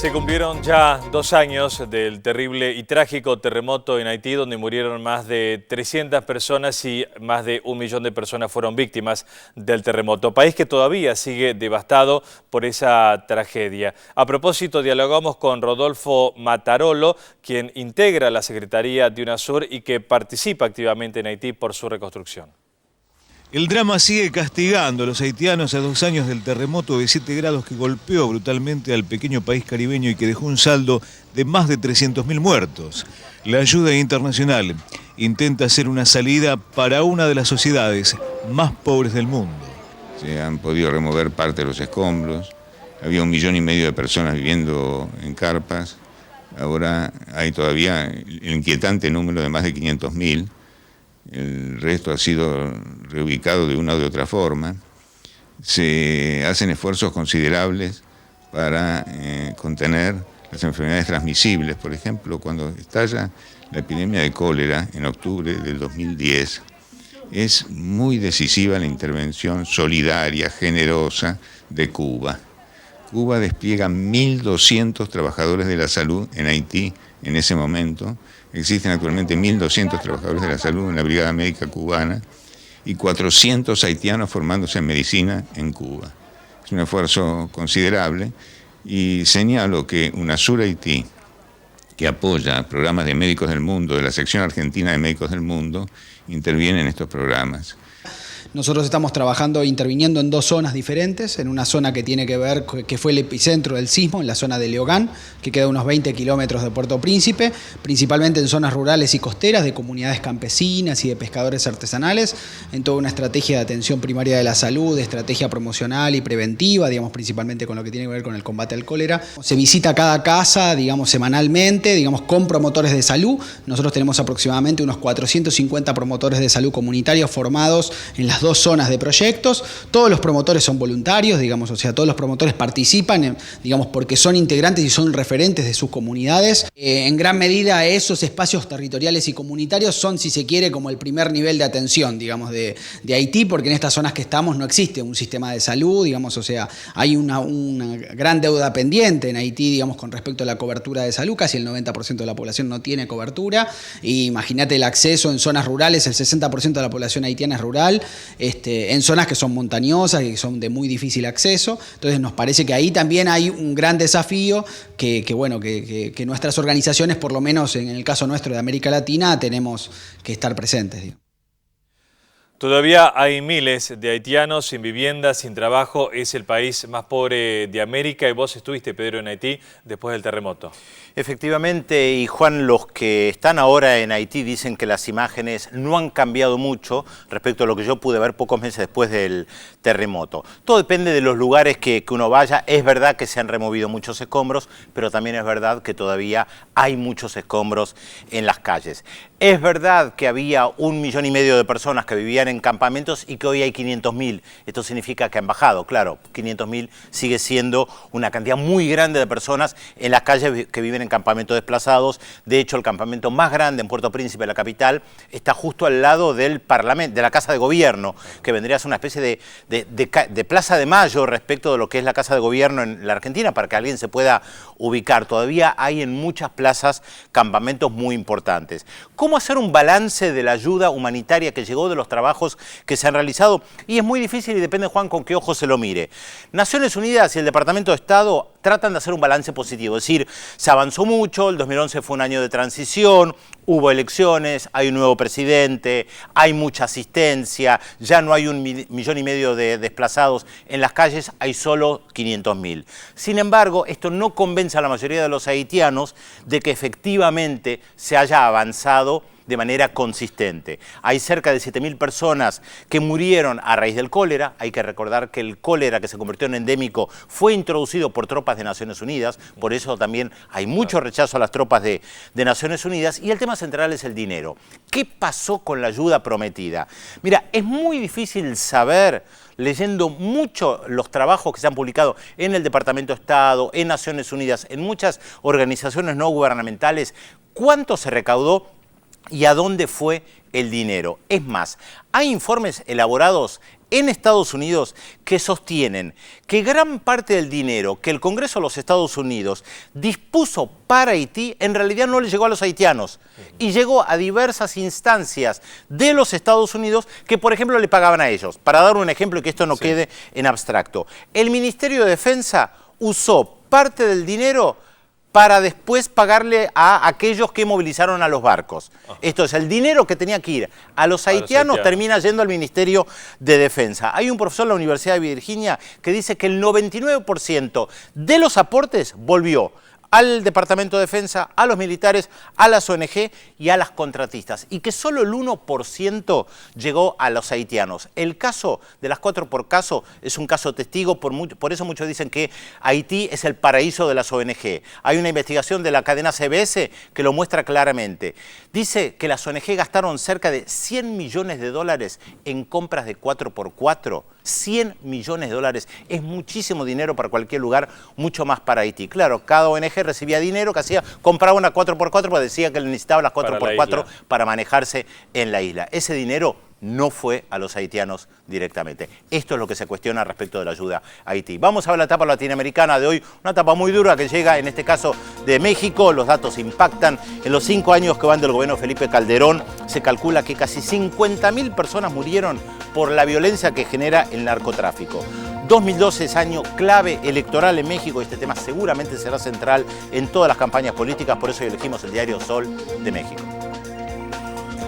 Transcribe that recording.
Se cumplieron ya 2 años del terrible y trágico terremoto en Haití, donde murieron más de 300 personas y más de 1 millón de personas fueron víctimas del terremoto. País que todavía sigue devastado por esa tragedia. A propósito, dialogamos con Rodolfo Matarolo, quien integra la Secretaría de UNASUR y que participa activamente en Haití por su reconstrucción. El drama sigue castigando a los haitianos a 2 años del terremoto de 7 grados que golpeó brutalmente al pequeño país caribeño y que dejó un saldo de más de 300.000 muertos. La ayuda internacional intenta hacer una salida para una de las sociedades más pobres del mundo. Se han podido remover parte de los escombros, había 1,5 millones de personas viviendo en carpas, ahora hay todavía el inquietante número de más de 500.000. El resto ha sido reubicado de una u otra forma. Se hacen esfuerzos considerables para contener las enfermedades transmisibles. Por ejemplo, cuando estalla la epidemia de cólera en octubre del 2010, es muy decisiva la intervención solidaria, generosa de Cuba. Cuba despliega 1.200 trabajadores de la salud en Haití en ese momento. Existen actualmente 1.200 trabajadores de la salud en la Brigada Médica Cubana y 400 haitianos formándose en medicina en Cuba. Es un esfuerzo considerable y señalo que UNASUR Haití, que apoya programas de médicos del mundo, de la sección argentina de médicos del mundo, interviene en estos programas. Nosotros estamos trabajando, interviniendo en 2 zonas diferentes, en una zona que tiene que ver, que fue el epicentro del sismo, en la zona de Leogán, que queda a unos 20 kilómetros de Puerto Príncipe, principalmente en zonas rurales y costeras, de comunidades campesinas y de pescadores artesanales, en toda una estrategia de atención primaria de la salud, de estrategia promocional y preventiva, digamos, principalmente con lo que tiene que ver con el combate al cólera. Se visita cada casa, digamos, semanalmente, digamos, con promotores de salud. Nosotros tenemos aproximadamente unos 450 promotores de salud comunitarios formados en las 2 zonas de proyectos. Todos los promotores son voluntarios, digamos, o sea, todos los promotores participan, digamos, porque son integrantes y son referentes de sus comunidades. En gran medida esos espacios territoriales y comunitarios son, si se quiere, como el primer nivel de atención, digamos, de Haití, porque en estas zonas que estamos no existe un sistema de salud, digamos, o sea, hay una gran deuda pendiente en Haití, digamos, con respecto a la cobertura de salud. Casi el 90% de la población no tiene cobertura. Y imagínate el acceso en zonas rurales, el 60% de la población haitiana es rural, en zonas que son montañosas y que son de muy difícil acceso. Entonces nos parece que ahí también hay un gran desafío que nuestras organizaciones, por lo menos en el caso nuestro de América Latina, tenemos que estar presentes, digamos. Todavía hay miles de haitianos sin vivienda, sin trabajo. Es el país más pobre de América y vos estuviste, Pedro, en Haití después del terremoto. Efectivamente, y Juan, los que están ahora en Haití dicen que las imágenes no han cambiado mucho respecto a lo que yo pude ver pocos meses después del terremoto. Todo depende de los lugares que uno vaya. Es verdad que se han removido muchos escombros, pero también es verdad que todavía hay muchos escombros en las calles. Es verdad que había 1,5 millones de personas que vivían en campamentos y que hoy hay 500.000. Esto significa que han bajado. Claro, 500.000 sigue siendo una cantidad muy grande de personas en las calles que viven en campamentos desplazados. De hecho, el campamento más grande en Puerto Príncipe, la capital, está justo al lado del Parlamento, de la Casa de Gobierno, que vendría a ser una especie de Plaza de Mayo respecto de lo que es la Casa de Gobierno en la Argentina, para que alguien se pueda ubicar. Todavía hay en muchas plazas campamentos muy importantes. ¿Cómo hacer un balance de la ayuda humanitaria que llegó, de los trabajos que se han realizado? Y es muy difícil y depende, Juan, con qué ojo se lo mire. Naciones Unidas y el Departamento de Estado tratan de hacer un balance positivo, es decir, se avanzó mucho, el 2011 fue un año de transición, hubo elecciones, hay un nuevo presidente, hay mucha asistencia, ya no hay 1,5 millones de desplazados en las calles, hay solo 500.000. Sin embargo, esto no convence a la mayoría de los haitianos de que efectivamente se haya avanzado de manera consistente. Hay cerca de 7.000 personas que murieron a raíz del cólera. Hay que recordar que el cólera, que se convirtió en endémico, fue introducido por tropas de Naciones Unidas, por eso también hay mucho rechazo a las tropas de Naciones Unidas. Y el tema central es el dinero. ¿Qué pasó con la ayuda prometida? Mira, es muy difícil saber, leyendo mucho los trabajos que se han publicado en el Departamento de Estado, en Naciones Unidas, en muchas organizaciones no gubernamentales, cuánto se recaudó y a dónde fue el dinero. Es más, hay informes elaborados en Estados Unidos que sostienen que gran parte del dinero que el Congreso de los Estados Unidos dispuso para Haití en realidad no le llegó a los haitianos y llegó a diversas instancias de los Estados Unidos que, por ejemplo, le pagaban a ellos. Para dar un ejemplo y que esto no quede en abstracto. El Ministerio de Defensa usó parte del dinero para después pagarle a aquellos que movilizaron a los barcos. Esto es, el dinero que tenía que ir a los haitianos termina yendo al Ministerio de Defensa. Hay un profesor en la Universidad de Virginia que dice que el 99% de los aportes volvió al Departamento de Defensa, a los militares, a las ONG y a las contratistas, y que solo el 1% llegó a los haitianos. El caso de las 4 por caso es un caso testigo, por eso muchos dicen que Haití es el paraíso de las ONG. Hay una investigación de la cadena CBS que lo muestra claramente. Dice que las ONG gastaron cerca de $100 millones en compras de 4x4. $100 millones. Es muchísimo dinero para cualquier lugar, mucho más para Haití. Claro, cada ONG recibía dinero que hacía, compraba una 4x4 porque decía que le necesitaba las 4x4 para manejarse en la isla. Ese dinero no fue a los haitianos directamente. Esto es lo que se cuestiona respecto de la ayuda a Haití. Vamos a ver la etapa latinoamericana de hoy, una etapa muy dura que llega en este caso de México. Los datos impactan. En los 5 años que van del gobierno de Felipe Calderón, se calcula que casi 50.000 personas murieron por la violencia que genera el narcotráfico. 2012 es año clave electoral en México. Este tema seguramente será central en todas las campañas políticas, por eso elegimos el diario Sol de México.